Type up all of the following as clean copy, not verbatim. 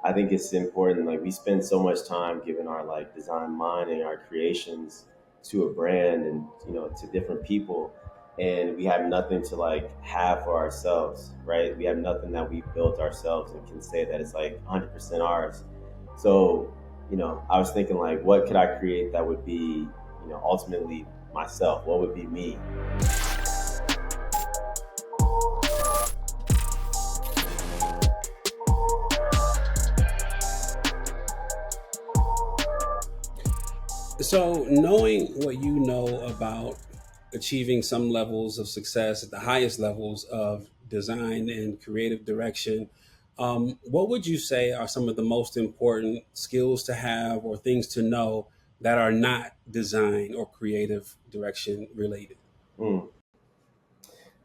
I think it's important. Like we spend so much time giving our like design mind and our creations to a brand and to different people, and we have nothing to like have for ourselves, right? We have nothing that we built ourselves and can say that it's like 100% ours. So I was thinking like, what could I create that would be ultimately myself? What would be me? So, knowing what you know about achieving some levels of success at the highest levels of design and creative direction, what would you say are some of the most important skills to have or things to know that are not design or creative direction related? Hmm. Man,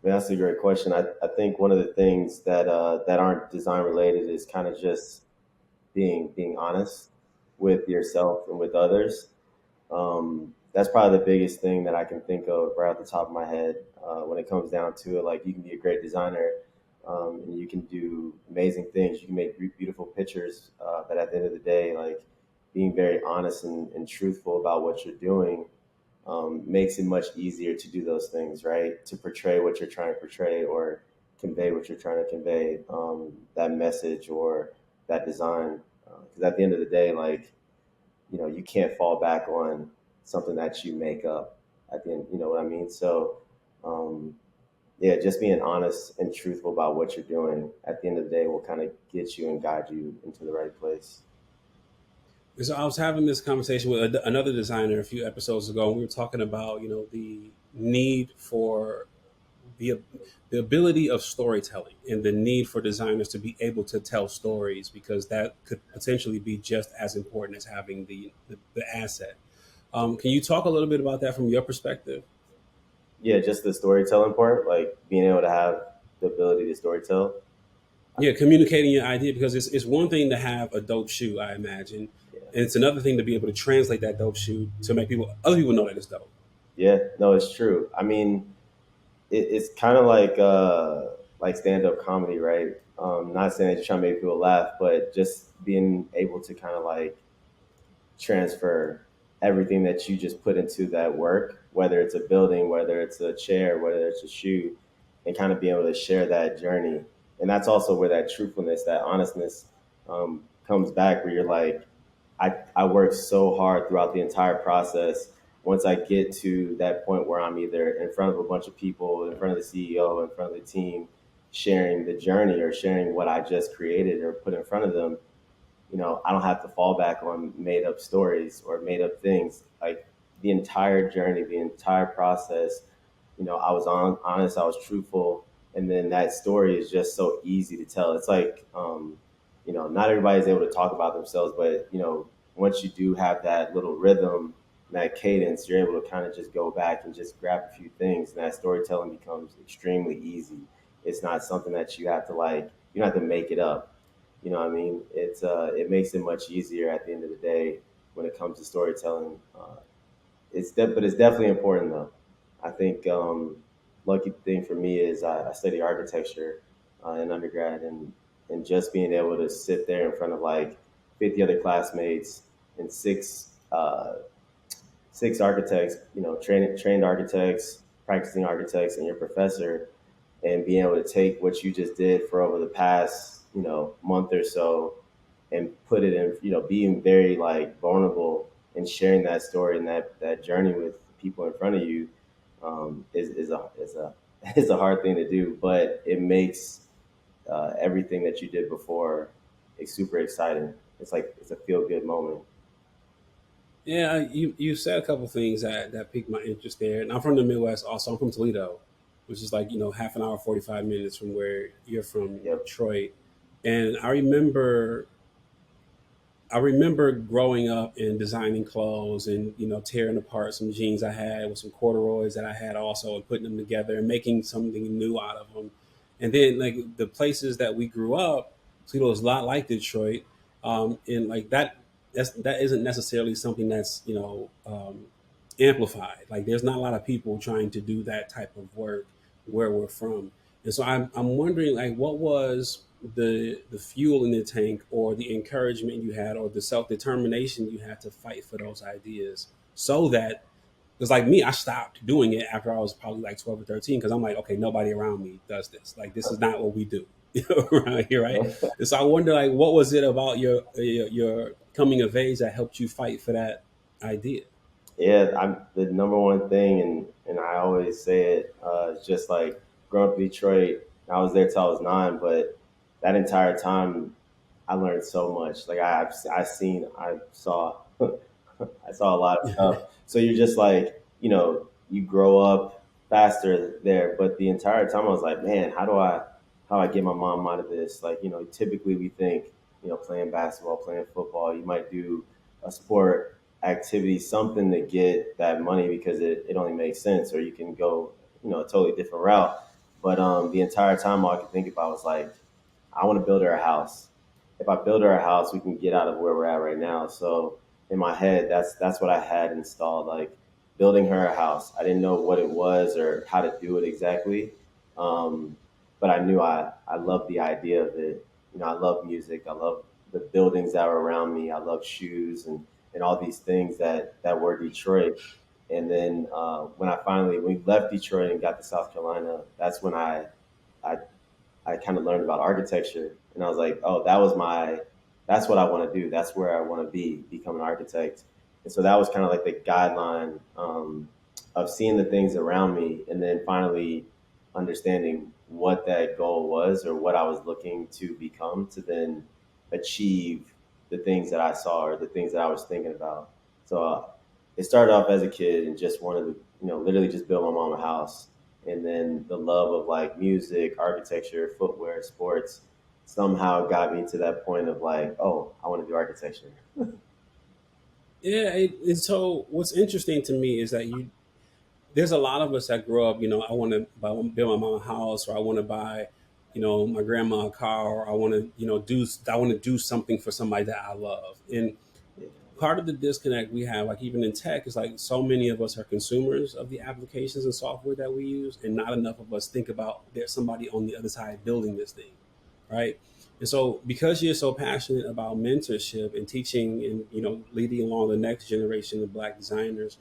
that's a great question. I think one of the things that aren't design related is kind of just being honest with yourself and with others. That's probably the biggest thing that I can think of right off the top of my head when it comes down to it. Like you can be a great designer, and you can do amazing things. You can make beautiful pictures, but at the end of the day, like being very honest and truthful about what you're doing makes it much easier to do those things, right? To portray what you're trying to portray or convey what you're trying to convey, that message or that design. Because at the end of the day, like you can't fall back on something that you make up at the end. You know what I mean? So, um, yeah, just being honest and truthful about what you're doing at the end of the day will kind of get you and guide you into the right place. So I was having this conversation with another designer a few episodes ago, and we were talking about the need for the the ability of storytelling and the need for designers to be able to tell stories because that could potentially be just as important as having the asset. Can you talk a little bit about that from your perspective? Yeah, just the storytelling part, like being able to have the ability to storytell. Yeah, communicating your idea because it's one thing to have a dope shoe, I imagine, Yeah, and it's another thing to be able to translate that dope shoe to make other people know that it's dope. yeah, no, it's true. I mean, it's kind of like stand up comedy, right? Not saying that you're trying to make people laugh, but just being able to kind of like transfer everything that you just put into that work, whether it's a building, whether it's a chair, whether it's a shoe, and kind of be able to share that journey. And that's also where that truthfulness, that honestness comes back, where you're like, I worked so hard throughout the entire process. Once I get to that point where I'm either in front of a bunch of people, in front of the CEO, in front of the team, sharing the journey or sharing what I just created or put in front of them, I don't have to fall back on made up stories or made up things. Like the entire journey, the entire process, I was honest, I was truthful, and then that story is just so easy to tell. It's like, not everybody's able to talk about themselves, but once you do have that little rhythm, that cadence, you're able to kind of just go back and just grab a few things, and that storytelling becomes extremely easy. It's not something that you don't have to make it up. You know what I mean? It makes it much easier at the end of the day when it comes to storytelling. But it's definitely important though. I think lucky thing for me is I study architecture in undergrad, and just being able to sit there in front of like 50 other classmates and six architects, trained architects, practicing architects, and your professor, and being able to take what you just did for over the past, month or so, and put it in, being very like vulnerable and sharing that story and that journey with people in front of you, is a is a hard thing to do, but it makes everything that you did before super exciting. It's like it's a feel good moment. Yeah, you said a couple things that piqued my interest there. And I'm from the Midwest, also. I'm from Toledo, which is like half an hour, 45 minutes from where you're from, Yep. Detroit. And I remember growing up and designing clothes and tearing apart some jeans I had with some corduroys that I had also and putting them together and making something new out of them. And then like the places that we grew up, Toledo is a lot like Detroit, and like that isn't necessarily something that's amplified. Like there's not a lot of people trying to do that type of work where we're from. And so I'm wondering, like, what was the fuel in the tank, or the encouragement you had, or the self determination you had to fight for those ideas, so that, because like me, I stopped doing it after I was probably like 12 or 13, because I'm like, okay, nobody around me does this. Like, this is not what we do around here, right? And so I wonder, like, what was it about your coming of age that helped you fight for that idea? Yeah, I'm the number one thing, and I always say it. It's just like growing up in Detroit. I was there till I was 9, but that entire time, I learned so much. Like I saw, I saw a lot of stuff. So you're just like, you grow up faster there. But the entire time, I was like, man, how do I get my mom out of this? Like, typically we think, playing basketball, playing football, you might do a sport activity, something to get that money because it only makes sense, or you can go, a totally different route. But the entire time, all I could think about was like, I want to build her a house. If I build her a house, we can get out of where we're at right now. So in my head, that's what I had installed, like building her a house. I didn't know what it was or how to do it exactly, um, but I knew I loved the idea of it. I love music. I love the buildings that were around me. I love shoes and all these things that were Detroit. And then when we left Detroit and got to South Carolina, that's when I I kind of learned about architecture, and I was like, oh, that's what I want to do. That's where I want to become an architect. And so that was kind of like the guideline of seeing the things around me, and then finally understanding what that goal was or what I was looking to become to then achieve the things that I saw or the things that I was thinking about. So it started off as a kid and just wanted to, literally just build my mom a house, and then the love of like music, architecture, footwear, sports somehow got me to that point of like, oh, I want to do architecture. Yeah, and so what's interesting to me is that there's a lot of us that grow up, I want to build my mom a house, or I want to buy, my grandma a car, or I want to, I want to do something for somebody that I love. And Yeah, part of the disconnect we have, like even in tech, is like so many of us are consumers of the applications and software that we use, and not enough of us think about there's somebody on the other side building this thing, right? And so, because you're so passionate about mentorship and teaching, and leading along the next generation of Black designers,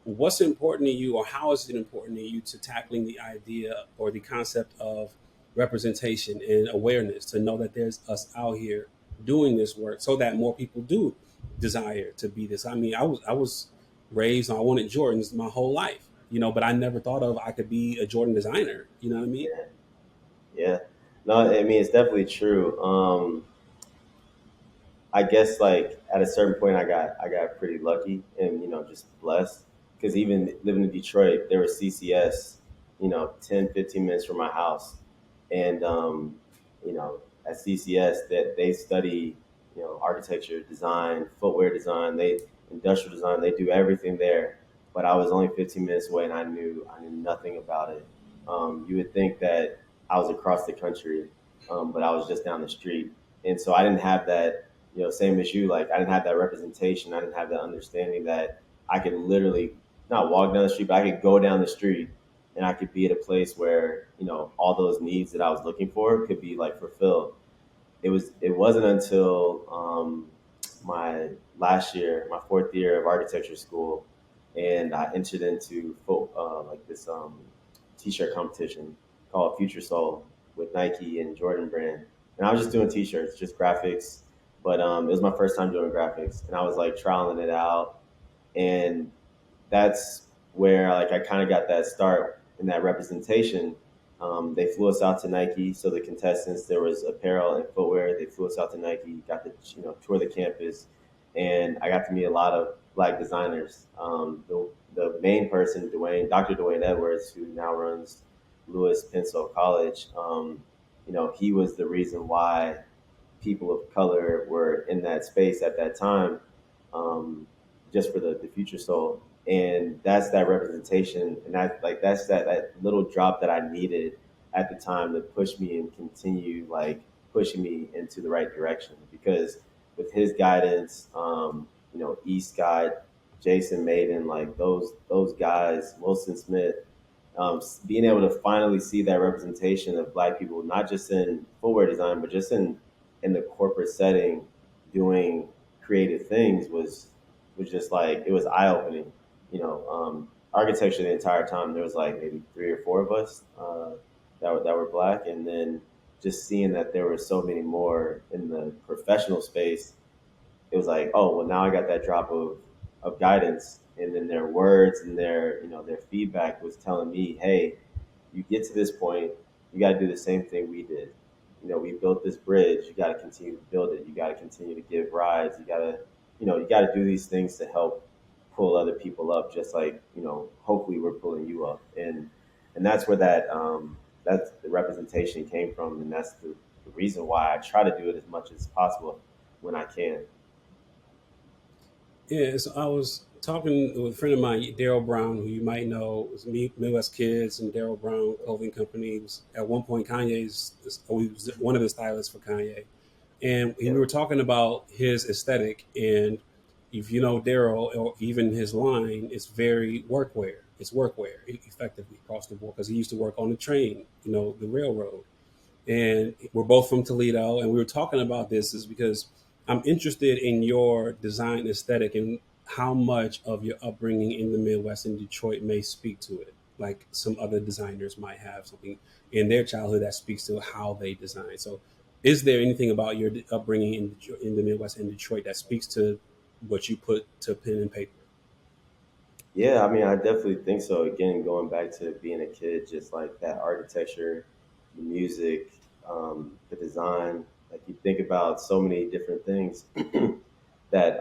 what's important to you, or how is it important to you to tackling the idea or the concept of representation and awareness, to know that there's us out here doing this work, so that more people do desire to be this? I mean, I was raised, I wanted Jordans my whole life, but I never thought of I could be a Jordan designer. You know what I mean? yeah, yeah. No, I mean it's definitely true. I guess like at a certain point, I got pretty lucky and just blessed because even living in Detroit, there was CCS, 10, 15 minutes from my house, and at CCS that they study architecture, design, footwear design, they industrial design, they do everything there. But I was only 15 minutes away, and I knew nothing about it. You would think that I was across the country, but I was just down the street, and so I didn't have that same as you. Like I didn't have that representation. I didn't have that understanding that I could literally not walk down the street, but I could go down the street and I could be at a place where all those needs that I was looking for could be like fulfilled. It wasn't until my last year, my fourth year of architecture school, and I entered into like this t-shirt competition called Future Soul with Nike and Jordan brand, and I was just doing t-shirts, just graphics. But it was my first time doing graphics, and I was like trialing it out, and that's where like I kind of got that start in that representation. They flew us out to Nike, so the contestants there was apparel and footwear. They flew us out to Nike, got to tour the campus, and I got to meet a lot of Black designers. The main person, Dr. Dwayne Edwards, who now runs Lewis Pensole College. He was the reason why people of color were in that space at that time, um, just for the future soul. And that's that representation, and that's that little drop that I needed at the time to push me and continue like pushing me into the right direction. Because with his guidance, East Guide, Jason Maiden, like those guys, Wilson Smith, being able to finally see that representation of Black people, not just in footwear design, but just in the corporate setting, doing creative things was just like it was eye opening. Architecture the entire time there was like maybe three or four of us that were Black, and then just seeing that there were so many more in the professional space, it was like, oh, well, now I got that drop of guidance, and then their words and their feedback was telling me, hey, you get to this point, you got to do the same thing we did. We built this bridge. You got to continue to build it. You got to continue to give rides. You got to do these things to help pull other people up, just like hopefully we're pulling you up, and that's where that's the representation came from, and that's the reason why I try to do it as much as possible when I can. Yeah, so I was talking with a friend of mine, Daryl Brown, who you might know, was Midwest Kids and Daryl Brown Clothing Company. Was at one point Kanye's, he was one of the stylists for Kanye, and we Yeah. were talking about his aesthetic. And if you know Daryl, or even his line, it's very workwear. It's workwear, effectively across the board, because he used to work on the train, the railroad. And we're both from Toledo, and we were talking about this is because I'm interested in your design aesthetic and how much of your upbringing in the Midwest in Detroit may speak to it. Like some other designers might have something in their childhood that speaks to how they design. So, is there anything about your upbringing in the Midwest in Detroit that speaks to what you put to pen and paper? Yeah, I mean, I definitely think so. Again, going back to being a kid, just like that architecture, the music, the design. Like you think about so many different things that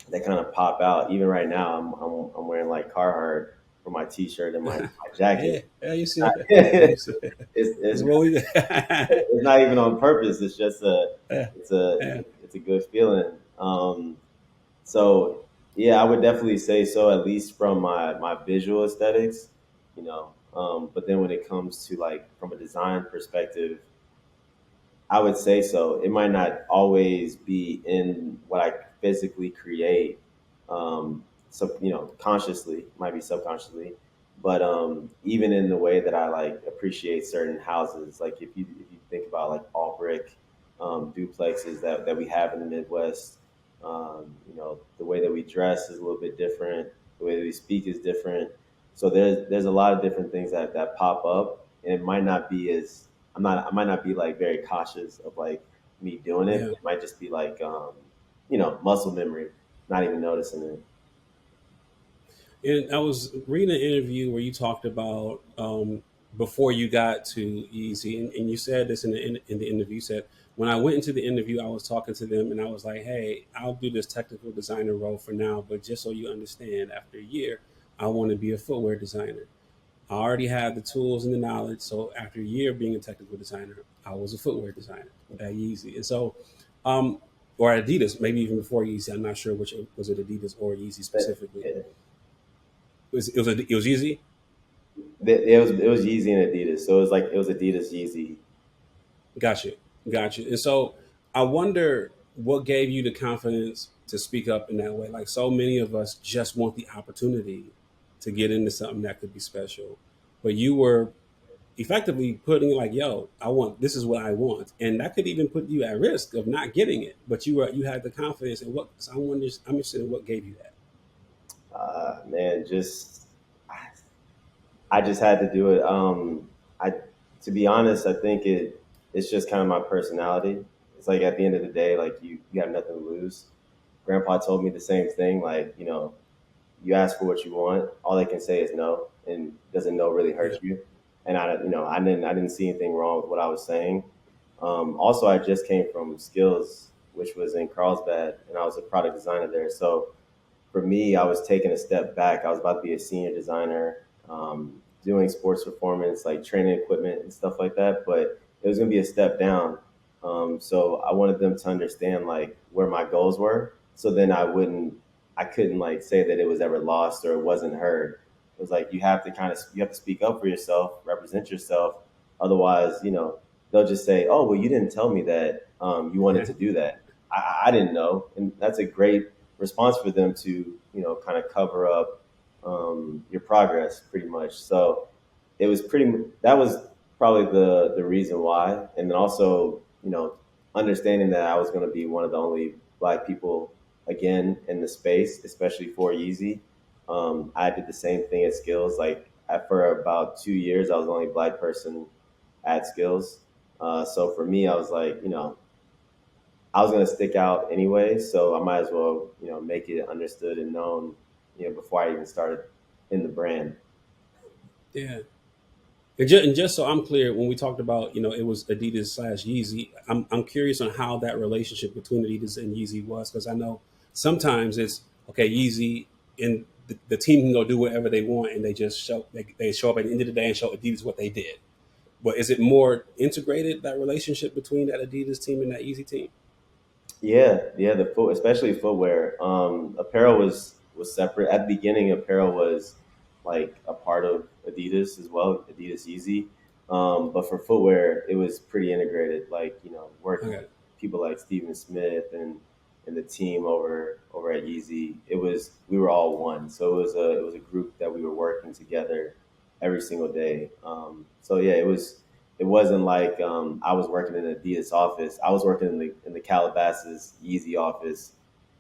that kind of pop out. Even right now, I'm wearing like Carhartt for my T-shirt and my Yeah, jacket. yeah, you see it. Yeah, you it's, see it. it's It's what we. it's not even on purpose. It's just Yeah, it's a yeah, it's a good feeling. So yeah, I would definitely say so, at least from my visual aesthetics, But then when it comes to like from a design perspective, I would say so. It might not always be in what I physically create, so consciously, might be subconsciously, but even in the way that I like appreciate certain houses, like if you think about like all brick duplexes that we have in the Midwest, the way that we dress is a little bit different. The way that we speak is different. So there's a lot of different things that pop up, and it might not be as I might not be like very cautious of like me doing it. yeah. It might just be like muscle memory, not even noticing it. And I was reading an interview where you talked about before you got to Easy, and you said this in the interview. You said, when I went into the interview, I was talking to them, and I was like, "Hey, I'll do this technical designer role for now, but just so you understand, after a year, I want to be a footwear designer. I already had the tools and the knowledge, so after a year of being a technical designer, I was a footwear designer at Yeezy, and so." Or at Adidas, maybe even before Yeezy. I'm not sure which was it, Adidas or Yeezy But specifically. yeah, It was easy. it was Yeezy and Adidas, so it was Adidas Yeezy. Gotcha, gotcha. And so I wonder what gave you the confidence to speak up in that way. Like so many of us just want the opportunity to get into something that could be special, but you were effectively putting like, "Yo, I want this is what I want," and that could even put you at risk of not getting it. But you had the confidence, and what? So I'm interested in what gave you that. Man, I just had to do it. I To be honest, I think it's just kind of my personality. It's like at the end of the day, like you have nothing to lose. Grandpa told me the same thing. Like you ask for what you want, all they can say is no, and doesn't no really Yeah, hurt you. And I didn't see anything wrong with what I was saying. Also, I just came from Skills, which was in Carlsbad, and I was a product designer there. So for me, I was taking a step back. I was about to be a senior designer, doing sports performance, like training equipment and stuff like that. But it was going to be a step down. So I wanted them to understand like where my goals were. So then I couldn't like say that it was ever lost or it wasn't heard. It was like you have to speak up for yourself, represent yourself. Otherwise, they'll just say, "Oh, well, you didn't tell me that you wanted to do that. I didn't know," and that's a great response for them to kind of cover up your progress pretty much. So it was that was probably the reason why, and then also understanding that I was going to be one of the only black people again in the space, especially for Yeezy. I did the same thing at Skills. Like for about 2 years, I was the only black person at Skills. So for me, I was like, I was going to stick out anyway, so I might as well, make it understood and known, before I even started in the brand. Yeah. And just so I'm clear, when we talked about, it was Adidas slash Yeezy, I'm curious on how that relationship between Adidas and Yeezy was, because I know sometimes it's okay, Yeezy and the team can go do whatever they want, and they show up at the end of the day and show Adidas what they did. But is it more integrated, that relationship between that Adidas team and that Yeezy team? Yeah, yeah, the foot, especially footwear. Apparel was separate at the beginning. Apparel was like a part of Adidas as well, Adidas Yeezy. But for footwear, it was pretty integrated. Like working with Okay. people like Steven Smith and the team over at Yeezy. We were all one, so it was a group that we were working together every single day. So yeah, it wasn't like I was working in an Adidas office. I was working in the Calabasas Yeezy office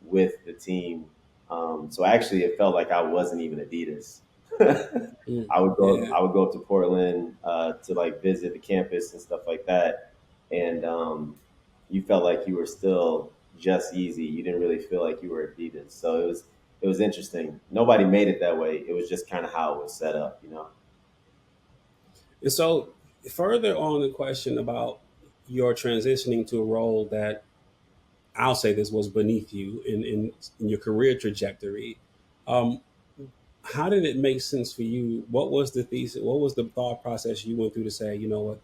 with the team. So actually, it felt like I wasn't even Adidas. Mm. I Yeah. would go up to Portland to like visit the campus and stuff like that, and you felt like you were still just Yeezy. You didn't really feel like you were Adidas. So it was interesting. Nobody made it that way. It was just kind of how it was set up. And so, further on the question about your transitioning to a role that, I'll say this, was beneath you in your career trajectory. Um, how did it make sense for you? What was the thesis? What was the thought process you went through to say, you know what,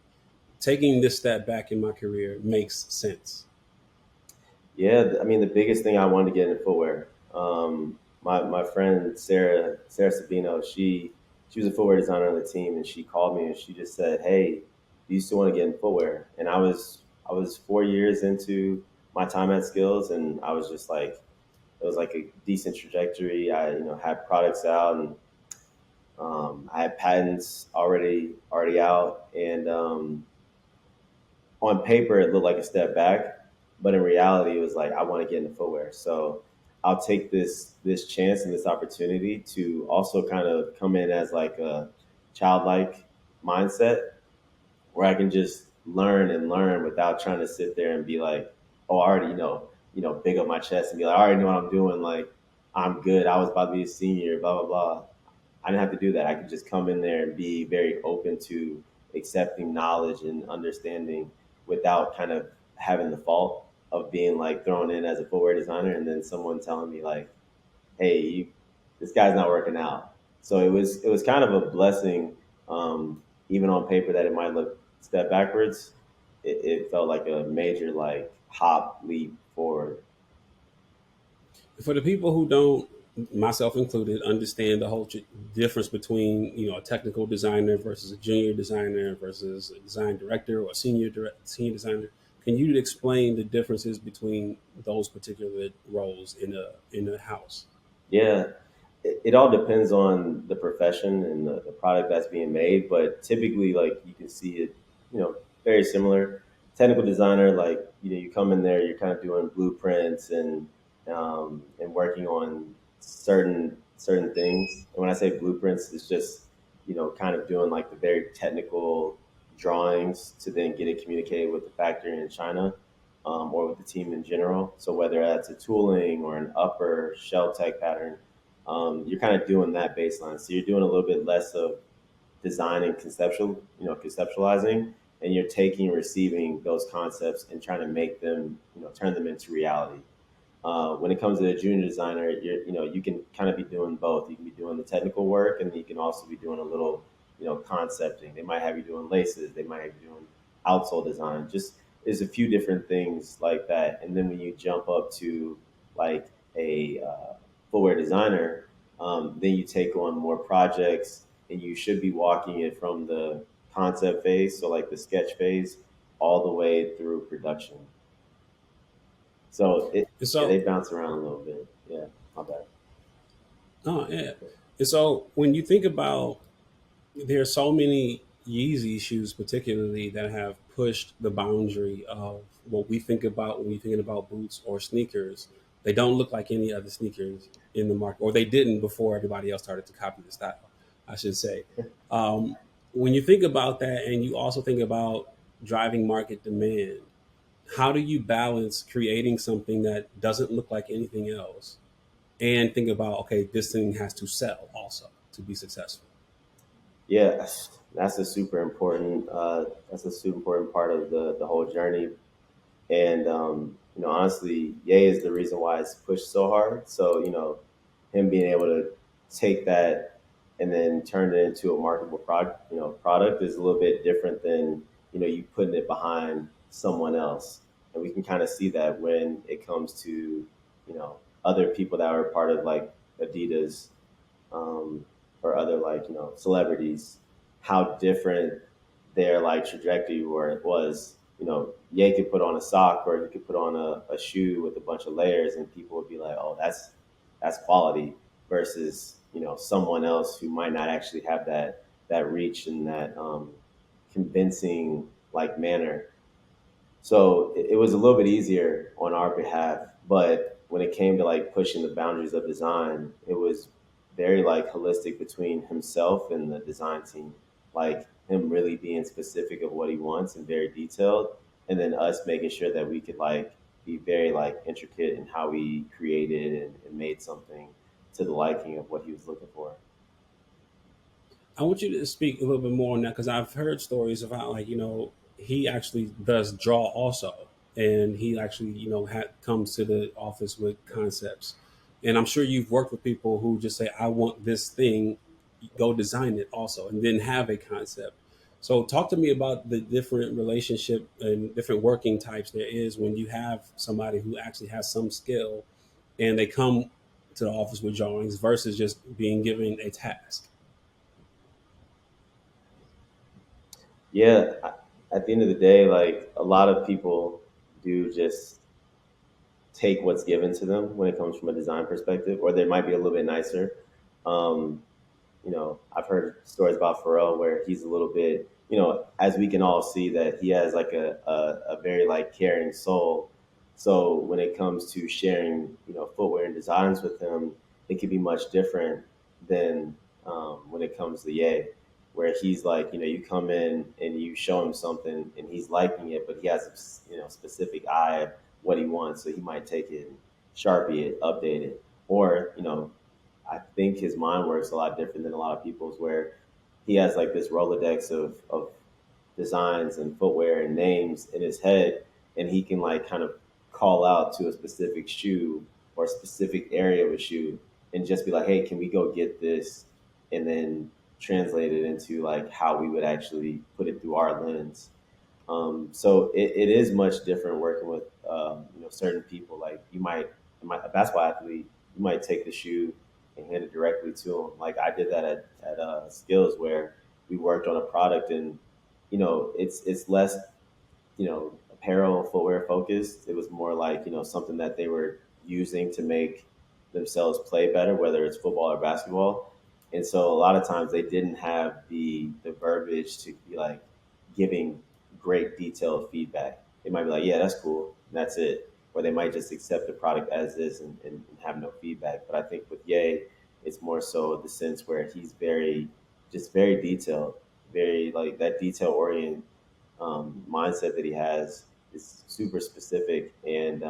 taking this step back in my career makes sense? Yeah, I mean the biggest thing I wanted to get into footwear. My friend Sarah Sabino, she was a footwear designer on the team, and she called me and she just said, "Hey, do you still want to get in footwear?" And I was 4 years into my time at Skills, and I was just like, it was like a decent trajectory. I had products out, and I had patents already out, and on paper it looked like a step back, but in reality it was like I want to get into footwear. So I'll take this chance and this opportunity to also kind of come in as like a childlike mindset where I can just learn and learn without trying to sit there and be like, oh, I already big up my chest and be like, I already know what I'm doing. Like I'm good. I was about to be a senior, blah blah blah. I didn't have to do that. I could just come in there and be very open to accepting knowledge and understanding without kind of having the fault of being like thrown in as a footwear designer and then someone telling me like, hey, this guy's not working out. So it was kind of a blessing, even on paper that it might look step backwards. It felt like a major like hop leap forward. For the people who don't, myself included, understand the whole difference between, a technical designer versus a junior designer versus a design director or a senior designer, can you explain the differences between those particular roles in a house? Yeah, it all depends on the profession and the product that's being made, but typically, like you can see it, very similar. Technical designer, like you come in there, you're kind of doing blueprints and working on certain things. And when I say blueprints, it's just kind of doing like the very technical drawings to then get it communicated with the factory in China, or with the team in general. So whether that's a tooling or an upper shell tech pattern, you're kind of doing that baseline. So you're doing a little bit less of design and conceptualizing, and you're taking and receiving those concepts and trying to make them, turn them into reality. When it comes to a junior designer, you can kind of be doing both. You can be doing the technical work, and you can also be doing a little, concepting. They might have you doing laces. They might have you doing outsole design. Just there's a few different things like that. And then when you jump up to like a footwear designer, then you take on more projects, and you should be walking it from the concept phase, so like the sketch phase, all the way through production. So And yeah, they so, bounce around a little bit. Yeah, my bad. oh yeah. And so when you think about, there are so many Yeezy shoes, particularly, that have pushed the boundary of what we think about when we thinking about boots or sneakers. They don't look like any other sneakers in the market, or they didn't before everybody else started to copy the style, I should say. Um, when you think about that, and you also think about driving market demand, how do you balance creating something that doesn't look like anything else and think about, okay, this thing has to sell also to be successful? Yeah, that's a super important. That's a super important part of the whole journey. And honestly, Ye is the reason why it's pushed so hard. So him being able to take that and then turn it into a marketable product is a little bit different than you putting it behind someone else. And we can kind of see that when it comes to other people that are part of like Adidas, um, or other like celebrities, how different their like trajectory where it was. Ye could put on a sock or he could put on a shoe with a bunch of layers, and people would be like, "Oh, that's quality." Versus someone else who might not actually have that reach and that convincing like manner. So it was a little bit easier on our behalf, but when it came to like pushing the boundaries of design, it was very like holistic between himself and the design team. Like him really being specific of what he wants and very detailed, and then us making sure that we could like be very like intricate in how we created and made something to the liking of what he was looking for. I want you to speak a little bit more on that because I've heard stories about, like, he actually does draw also, and he actually comes to the office with concepts, and I'm sure you've worked with people who just say, "I want this thing, go design it also," and then have a concept. So talk to me about the different relationship and different working types there is when you have somebody who actually has some skill and they come to the office with drawings versus just being given a task. Yeah, at the end of the day, like a lot of people do just take what's given to them when it comes from a design perspective, or they might be a little bit nicer. Um, I've heard stories about Pharrell where he's a little bit, as we can all see that he has like a very like caring soul. So when it comes to sharing, footwear and designs with him, it could be much different than when it comes to Ye, where he's like, you come in and you show him something and he's liking it, but he has a specific eye of what he wants. So he might take it, and sharpie it, update it, or I think his mind works a lot different than a lot of people's, where he has like this Rolodex of designs and footwear and names in his head, and he can like kind of call out to a specific shoe or a specific area of a shoe and just be like, hey, can we go get this? And then translate it into like how we would actually put it through our lens. So it is much different working with certain people. Like a basketball athlete, you might take the shoe and hand it directly to them. Like I did that at Skills, where we worked on a product, and it's less apparel footwear focused. It was more like something that they were using to make themselves play better, whether it's football or basketball. And so a lot of times they didn't have the verbiage to be like giving great detailed feedback. They might be like, yeah, that's cool, and that's it. Or they might just accept the product as is and have no feedback. But I think with Ye, it's more so the sense where he's very detailed, very like that detail oriented mindset that he has is super specific, and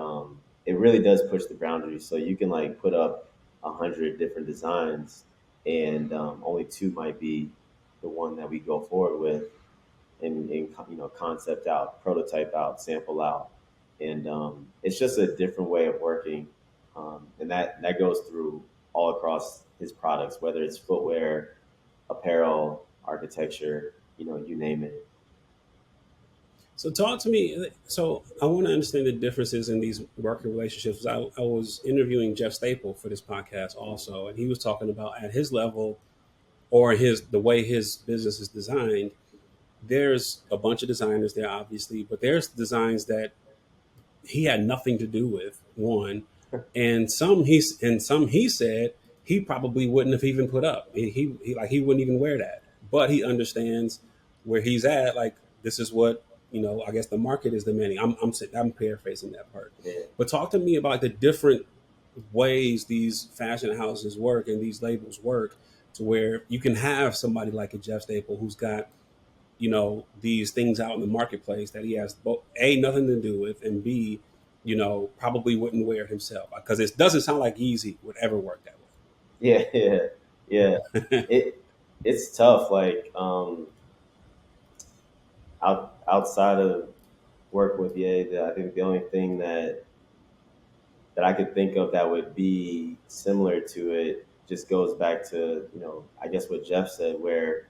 it really does push the boundaries. So you can like put up 100 different designs, and only two might be the one that we go forward with, and concept out, prototype out, sample out, and it's just a different way of working, and that goes through all across his products, whether it's footwear, apparel, architecture, you name it. So talk to me. So I want to understand the differences in these working relationships. I was interviewing Jeff Staple for this podcast also, and he was talking about at his level, or his the way his business is designed. There's a bunch of designers there, obviously, but there's designs that he had nothing to do with. One, and some he said he probably wouldn't have even put up. He wouldn't even wear that. But he understands where he's at. Like, this is what, I guess the market is demanding. I'm paraphrasing that part. Yeah, But talk to me about the different ways these fashion houses work and these labels work, to where you can have somebody like a Jeff Staple who's got, these things out in the marketplace that he has both A, nothing to do with, and B, probably wouldn't wear himself, because it doesn't sound like Yeezy would ever work that yeah, yeah, yeah. way. It's tough. Like outside of work with Ye, I think the only thing that I could think of that would be similar to it just goes back to, I guess what Jeff said, where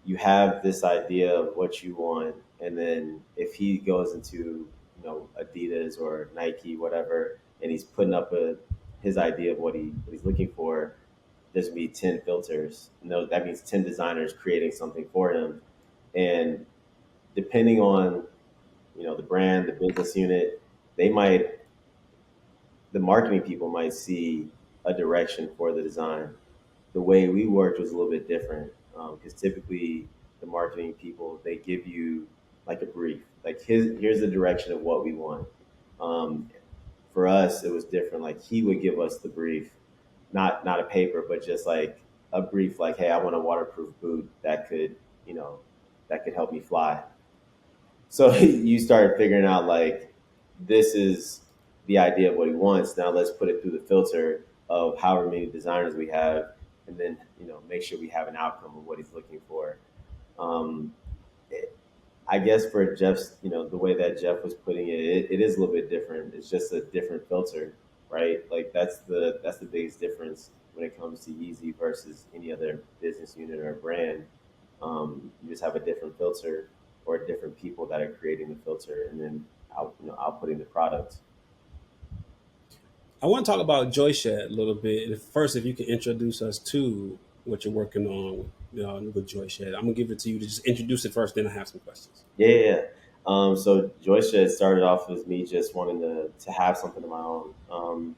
you have this idea of what you want, and then if he goes into, Adidas or Nike, whatever, and he's putting up his idea of what he's looking for, there's gonna be 10 filters. No, that means 10 designers creating something for him. And depending on, the brand, the business unit, they might the marketing people might see a direction for the design. The way we worked was a little bit different, because typically the marketing people, they give you like a brief, like here's the direction of what we want. Um, for us, it was different. Like he would give us the brief, not a paper, but just like a brief, like, hey, I want a waterproof boot you know, that could help me fly. So you start figuring out like this is the idea of what he wants. Now let's put it through the filter of however many designers we have, and then, make sure we have an outcome of what he's looking for. Um, I guess for Jeff's, the way that Jeff was putting it is a little bit different. It's just a different filter, right? Like that's the biggest difference when it comes to Yeezy versus any other business unit or brand. You just have a different filter or different people that are creating the filter, and then outputting the product. I want to talk about Joyshed a little bit. First, if you can introduce us to what you're working on, with Joyshed. I'm gonna give it to you to just introduce it first, then I have some questions. Yeah, yeah, yeah. So Joyce started off as me just wanting to have something of my own.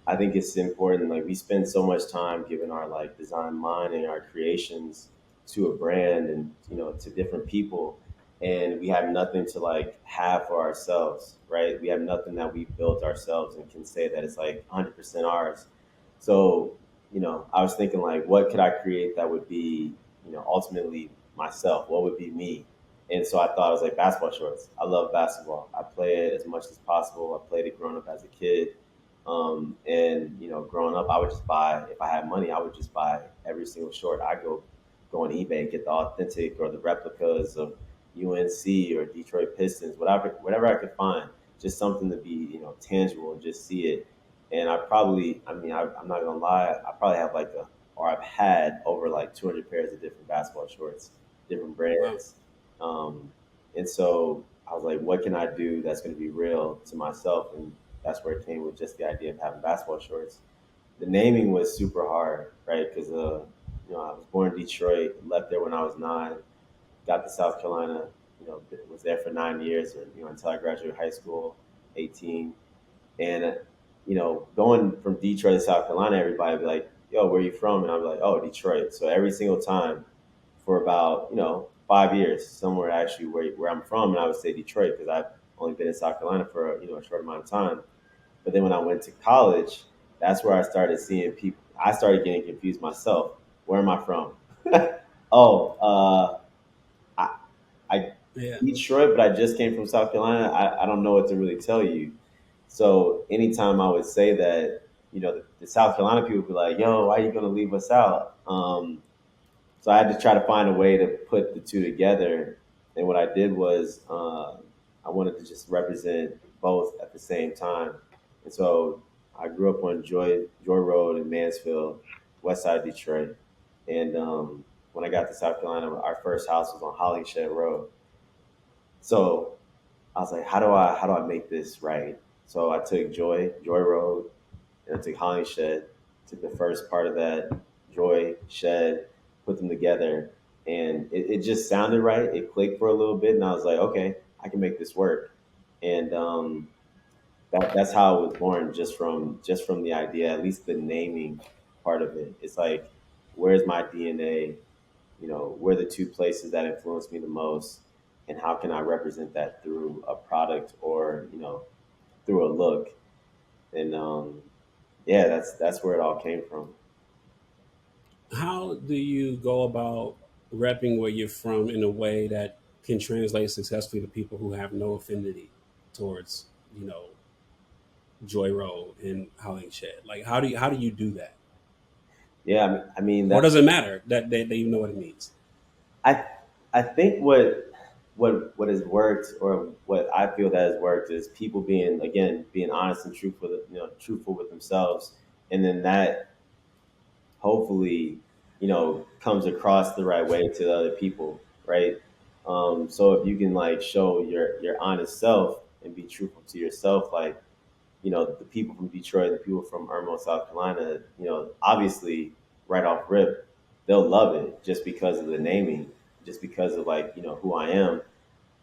I think it's important. Like we spend so much time giving our like design mind and our creations to a brand and, to different people, and we have nothing to like have for ourselves, right? We have nothing that we built ourselves and can say that it's like 100% ours. So, I was thinking like, what could I create that would be, ultimately myself? What would be me? And so I thought, I was like, basketball shorts. I love basketball. I play it as much as possible. I played it growing up as a kid. And growing up, I would just buy. If I had money, I would just buy every single short. I go on eBay and get the authentic or the replicas of UNC or Detroit Pistons, whatever I could find. Just something to be, tangible and just see it. And I'm not gonna lie, I probably have or I've had over like 200 pairs of different basketball shorts, different Wow. brands. Um, and so I was like, what can I do that's going to be real to myself? And that's where it came with just the idea of having basketball shorts. The naming was super hard, right? Because I was born in Detroit, left there when I was 9, got to South Carolina, was there for 9 years, or until I graduated high school, 18. And going from Detroit to South Carolina, everybody would be like, "Yo, where are you from?" And I'd be like, "Oh, Detroit." So every single time for about 5 years, somewhere actually where I'm from, and I would say Detroit because I've only been in South Carolina for a short amount of time. But then when I went to college, that's where I started seeing people. I started getting confused myself. Where am I from? Oh, I, I Yeah. Detroit, but I just came from South Carolina. I don't know what to really tell you. So anytime I would say that, the South Carolina people would be like, "Yo, why are you going to leave us out?" So I had to try to find a way to put the two together. And what I did was I wanted to just represent both at the same time. And so I grew up on Joy Road in Mansfield, west side of Detroit. And when I got to South Carolina, our first house was on Hollingshed Road. So I was like, how do I make this right? So I took Joy Road, and I took Hollingshed, took the first part of that, Joy, Shed, put them together, and it just sounded right. It clicked for a little bit, and I was like, okay, I can make this work. And that's how it was born, just from the idea, at least the naming. part of it. It's like, where's my DNA? You know, where are the two places that influence me the most, and how can I represent that through a product or, you know, through a look? And yeah, that's where it all came from. How do you go about repping where you're from in a way that can translate successfully to people who have no affinity towards, you know, Joy Road and Hollingshed? Like, how do you do that? Yeah, I mean Or that does it matter that they even know what it means? I I think what has worked, or what I feel that has worked, is people being, again, being honest and truthful, you know, truthful with themselves, and then that hopefully, you know, comes across the right way to the other people, right? So if you can like show your honest self and be truthful to yourself, like, you know, the people from Detroit, the people from Irmo, South Carolina, you know, obviously right off rip, they'll love it just because of the naming, just because of, like, you know, who I am.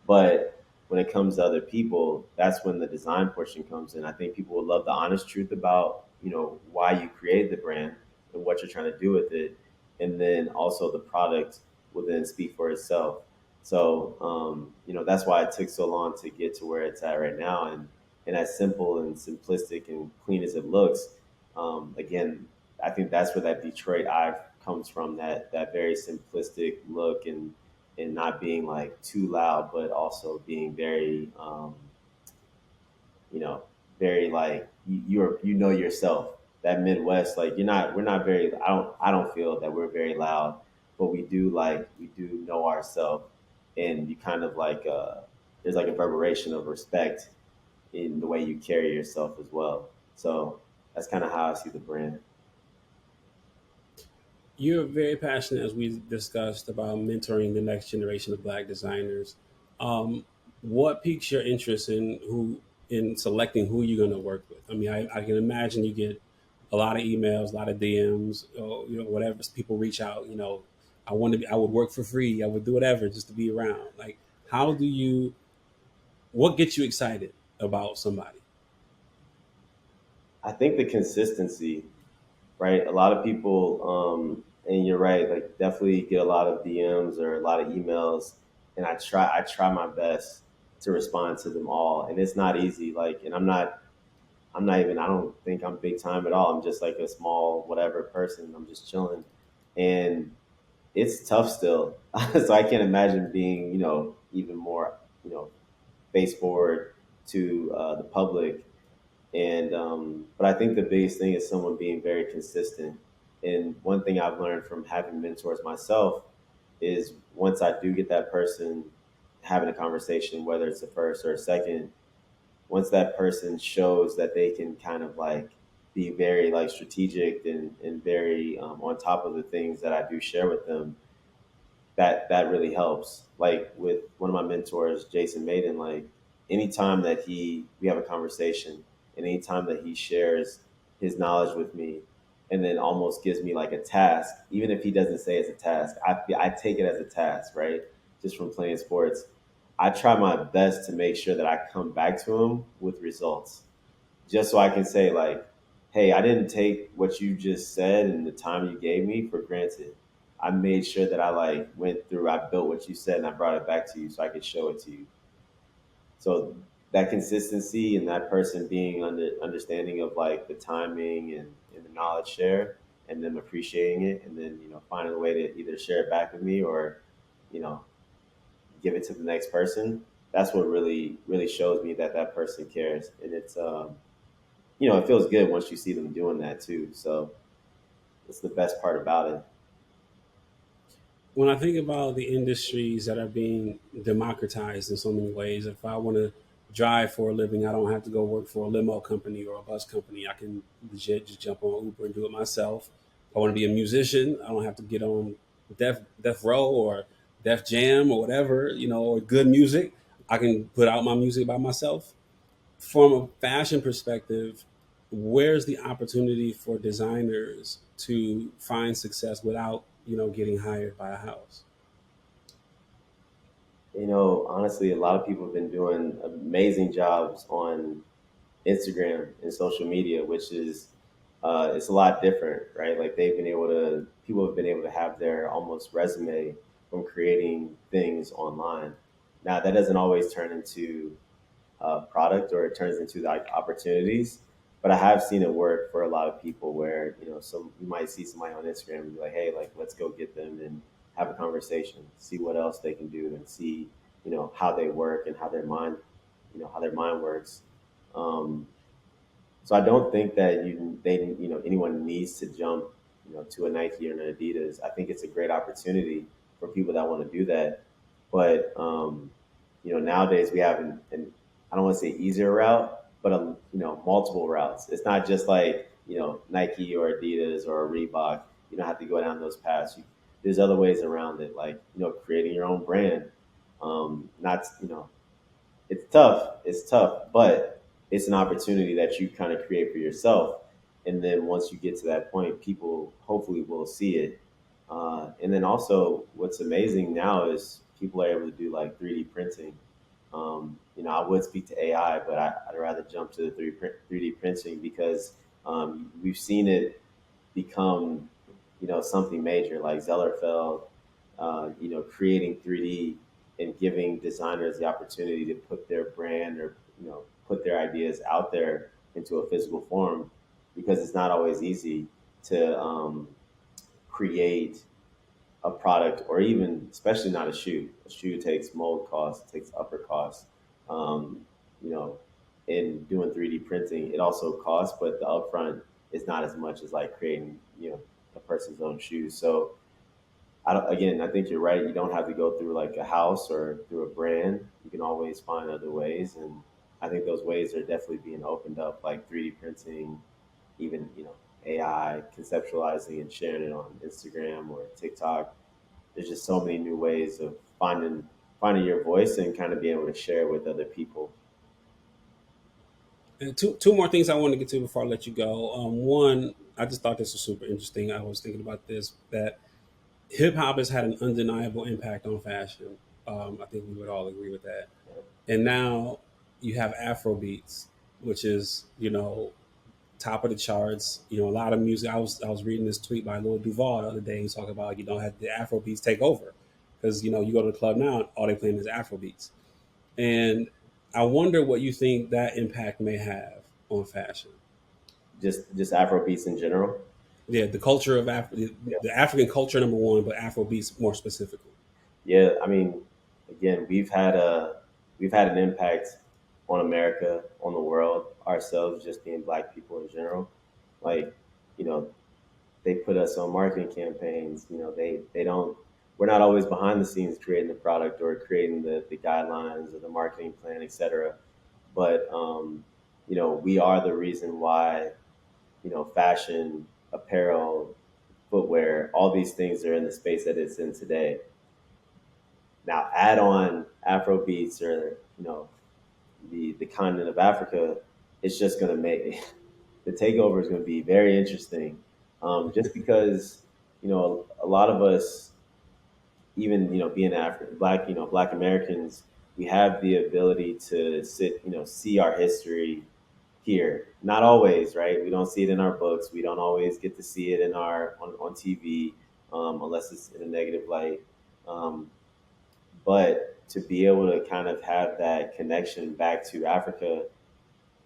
But when it comes to other people, that's when the design portion comes in. I think people will love the honest truth about, you know, why you created the brand and what you're trying to do with it. And then also the product will then speak for itself. So, you know, that's why it took so long to get to where it's at right now. And as simple and simplistic and clean as it looks, again, I think that's where that Detroit eye comes from, that very simplistic look, and not being like too loud, but also being very, you know, very like, you're, you know, yourself. That Midwest, like, we're not very. I don't feel that we're very loud, but we do know ourselves, and you kind of like, there's like a reverberation of respect in the way you carry yourself as well. So that's kind of how I see the brand. You're very passionate, as we discussed, about mentoring the next generation of Black designers. What piques your interest in selecting who you're going to work with? I mean, I can imagine you get a lot of emails, a lot of DMs, or, you know, whatever. People reach out. You know, I would work for free. I would do whatever just to be around. Like, how do you? What gets you excited about somebody? I think the consistency, right? A lot of people, and you're right, like, definitely get a lot of DMs or a lot of emails, and I try my best to respond to them all, and it's not easy. Like, and I'm not even, I don't think I'm big time at all. I'm just like a small whatever person. I'm just chilling, and it's tough still. So I can't imagine being, you know, even more, you know, face forward to the public. And but I think the biggest thing is someone being very consistent. And one thing I've learned from having mentors myself is, once I do get that person having a conversation, whether it's the first or a second, once that person shows that they can kind of like be very like strategic and very, on top of the things that I do share with them, that really helps. Like with one of my mentors, Jason Maiden, like, anytime that we have a conversation, and anytime that he shares his knowledge with me, and then almost gives me like a task, even if he doesn't say it's a task, I take it as a task, right? Just from playing sports, I try my best to make sure that I come back to him with results, just so I can say like, hey, I didn't take what you just said and the time you gave me for granted. I made sure that I like went through, I built what you said, and I brought it back to you so I could show it to you. So that consistency, and that person being understanding of like the timing and the knowledge share, and them appreciating it, and then, you know, finding a way to either share it back with me or, you know, give it to the next person. That's what really shows me that that person cares. And it's, you know, it feels good once you see them doing that too. So it's the best part about it. When I think about the industries that are being democratized in so many ways, if I want to drive for a living, I don't have to go work for a limo company or a bus company. I can legit just jump on Uber and do it myself. If I want to be a musician, I don't have to get on Def Row or Def Jam or whatever, you know, or good music. I can put out my music by myself. From a fashion perspective, where's the opportunity for designers to find success without, you know, getting hired by a house? You know, honestly, a lot of people have been doing amazing jobs on Instagram and social media, which is it's a lot different, right? Like people have been able to have their almost resume from creating things online. Now that doesn't always turn into product, or it turns into like opportunities. But I have seen it work for a lot of people where, some you might see somebody on Instagram and be like, hey, like let's go get them and have a conversation, see what else they can do, and see, how they work and how their mind works. Um, so I don't think that anyone needs to jump, to a Nike or an Adidas. I think it's a great opportunity for people that want to do that. But nowadays we have I don't want to say easier route, but multiple routes. It's not just like Nike or Adidas or Reebok. You don't have to go down those paths. There's other ways around it, like creating your own brand. Not it's tough. It's tough, but it's an opportunity that you kind of create for yourself. And then once you get to that point, people hopefully will see it. And then also, what's amazing now is people are able to do like 3D printing. I would speak to AI, but I'd rather jump to the 3D printing because we've seen it become, something major like Zellerfeld, creating 3D and giving designers the opportunity to put their brand or, put their ideas out there into a physical form because it's not always easy to create a product or even, especially not a shoe. A shoe takes mold costs, takes upper costs. Um, you know, in doing 3D printing, it also costs, but the upfront is not as much as like creating, a person's own shoes. So I think you're right. You don't have to go through like a house or through a brand. You can always find other ways, and I think those ways are definitely being opened up, like 3D printing, even AI, conceptualizing and sharing it on Instagram or TikTok. There's just so many new ways of finding your voice and kind of being able to share with other people. And two more things I want to get to before I let you go. One, I just thought this was super interesting. I was thinking about this, that hip hop has had an undeniable impact on fashion. I think we would all agree with that. And now you have Afro beats, which is top of the charts. A lot of music. I was reading this tweet by Lil Duval the other day. He's talking about had the Afro beats take over because you go to the club now, all they playing is Afro beats. And I wonder what you think that impact may have on fashion. Just Afro beats in general. Yeah, the culture of Yeah. the African culture, number one, but Afro beats more specifically. Yeah, I mean, again, we've had an impact on America, on the world, ourselves, just being Black people in general. Like, you know, they put us on marketing campaigns. They don't. We're not always behind the scenes creating the product or creating the guidelines or the marketing plan, etc. But we are the reason why fashion, apparel, footwear, all these things are in the space that it's in today. Now, add on Afro beats or the continent of Africa, it's just going to make the takeover is going to be very interesting. Just because a lot of us, even being African, Black Americans, we have the ability to see our history here. Not always, right? We don't see it in our books. We don't always get to see it in on TV, unless it's in a negative light. Um, but to be able to kind of have that connection back to Africa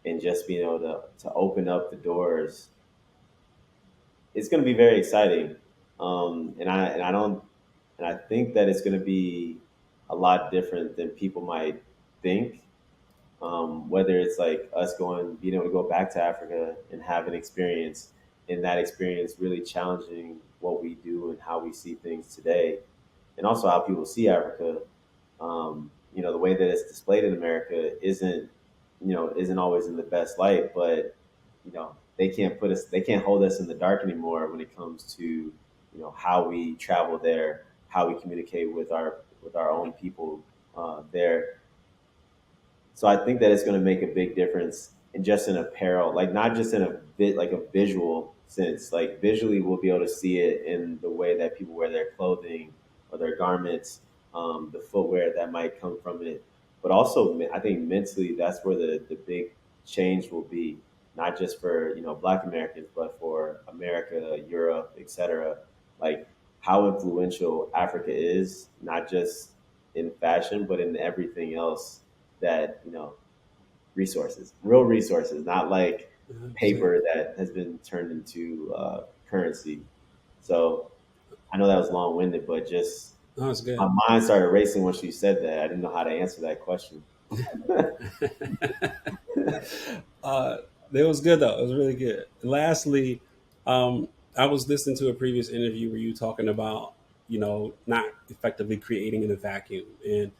and just being able to open up the doors, it's going to be very exciting. And I don't and I think that it's going to be a lot different than people might think. Whether it's like us being able to go back to Africa and have an experience, and that experience really challenging what we do and how we see things today, and also how people see Africa. The way that it's displayed in America isn't always in the best light, but they can't hold us in the dark anymore when it comes to how we travel there, how we communicate with our own people there. So I think that it's going to make a big difference in just in apparel, like not just in a bit like a visual sense. Like visually, we'll be able to see it in the way that people wear their clothing or their garments, the footwear that might come from it. But also, I think mentally, that's where the big change will be. not just for Black Americans, but for America, Europe, etc. Like how influential Africa is, not just in fashion, but in everything else that resources, real resources, not like 100%. paper that has been turned into currency. So I know that was long winded, but just No, it's my good. mind started racing when she said that. I didn't know how to answer that question. uh, it was good though. It was really good. Lastly, I was listening to a previous interview where you talking about not effectively creating in a vacuum, and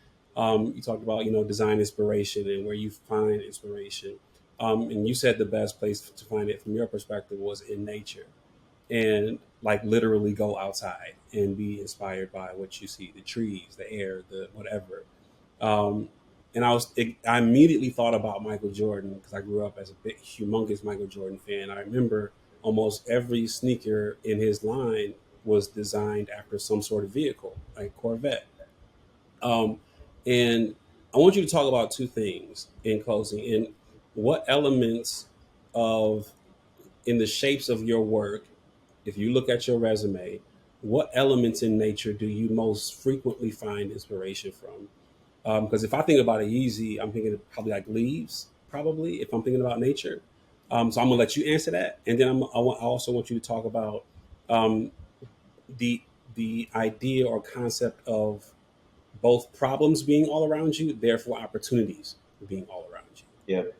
you talked about design inspiration and where you find inspiration, and you said the best place to find it from your perspective was in nature, and like literally go outside and be inspired by what you see, the trees, the air, the whatever. um, and I immediately thought about Michael Jordan because I grew up as a big, humongous Michael Jordan fan. I remember almost every sneaker in his line was designed after some sort of vehicle, like Corvette. Um, and I want you to talk about two things in closing. And what elements of in the shapes of your work, if you look at your resume, what elements in nature do you most frequently find inspiration from? Because if I think about a Yeezy, I'm thinking of probably like leaves, probably, if I'm thinking about nature. So I'm gonna let you answer that, and then I also want you to talk about um, the the idea or concept of both problems being all around you, therefore opportunities being all around you. Yep.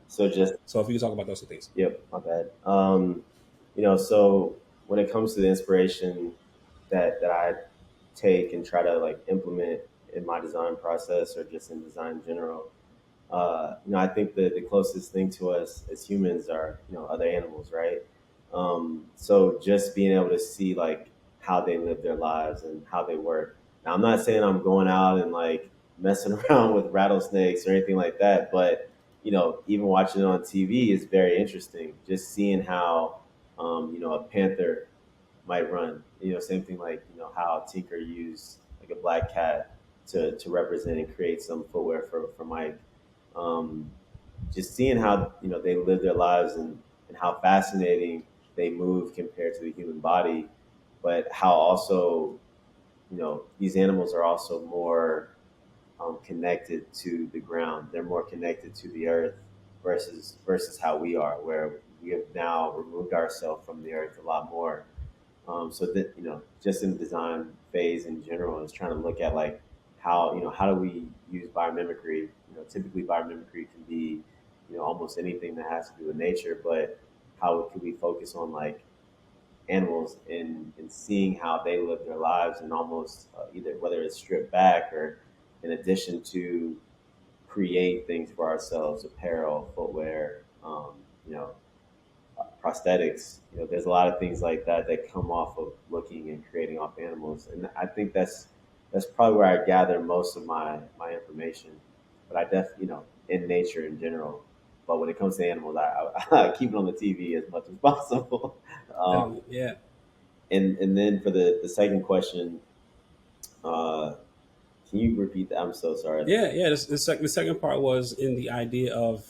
So just So if you could talk about those two things. yep, my bad. So when it comes to the inspiration that I take and try to like implement in my design process or just in design in general, I think the closest thing to us as humans are, other animals, right? So just being able to see like how they live their lives and how they work. Now, I'm not saying I'm going out and like messing around with rattlesnakes or anything like that, but even watching it on TV is very interesting. Just seeing how, a panther might run. Same thing like how Tinker used like a black cat to represent and create some footwear for Mike. Um, just seeing how they live their lives and how fascinating they move compared to the human body, but how also these animals are also more connected to the ground. They're more connected to the earth versus how we are, where we have now removed ourselves from the earth a lot more. So that just in the design phase in general, is trying to look at like how do we use biomimicry. Typically biomimicry can be almost anything that has to do with nature, but how can we focus on like animals and seeing how they live their lives and almost either whether it's stripped back or in addition to create things for ourselves, apparel, footwear, prosthetics. There's a lot of things like that that come off of looking and creating off animals, and I think that's probably where I gather most of my information. But I definitely, in nature in general. But when it comes to animals, I keep it on the TV as much as possible. Um, Yeah, and then for the second question, uh, can you repeat that? I'm so sorry. yeah. The second part was in the idea of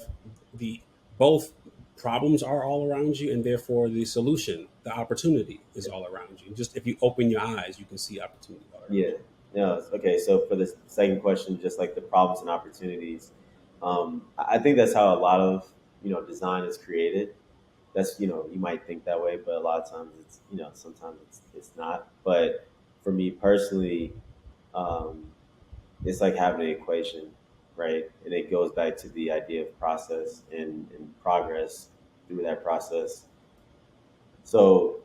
the both problems are all around you, and therefore the solution, the opportunity, is all around you. Just if you open your eyes, you can see opportunity all around Yeah. No. Okay. So for the second question, just like the problems and opportunities, I think that's how a lot of design is created. That's you might think that way, but a lot of times it's sometimes it's not. But for me personally, um, it's like having an equation, right? And it goes back to the idea of process and progress through that process. So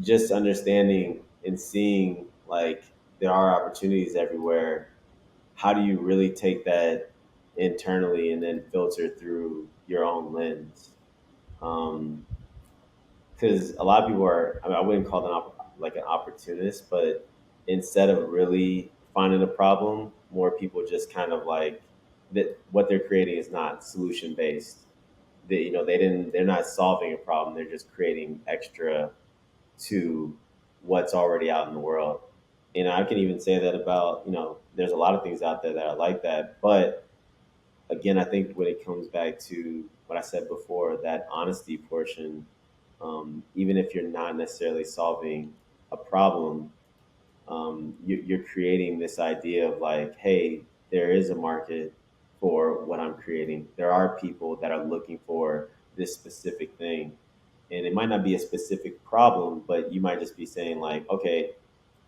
just understanding and seeing like there are opportunities everywhere. How do you really take that internally and then filter through your own lens? Because a lot of people are, I wouldn't call them like an opportunist, but instead of really finding a problem, more people just kind of like that what they're creating is not solution based. They're not solving a problem, they're just creating extra to what's already out in the world. And I can even say that about, there's a lot of things out there that are like that. But again, I think when it comes back to what I said before, that honesty portion, even if you're not necessarily solving a problem, you're creating this idea of like, hey, there is a market for what I'm creating. There are people that are looking for this specific thing. And it might not be a specific problem, but you might just be saying, like, okay,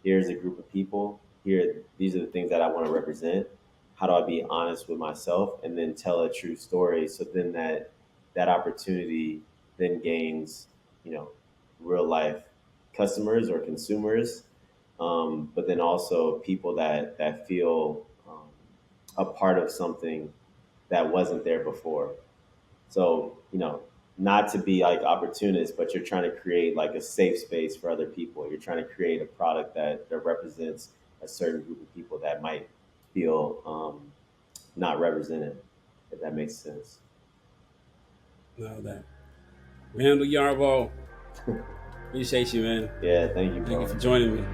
here's a group of people. Here, these are the things that I want to represent. How do I be honest with myself and then tell a true story? So then that opportunity then gains, you know, real life customers or consumers, but then also people that feel a part of something that wasn't there before. So, not to be like opportunist, but you're trying to create like a safe space for other people. You're trying to create a product that represents a certain group of people that might feel not represented, if that makes sense. No, that Randall Yarborough, appreciate you, man. Yeah, thank you, Thank you bro. for joining me.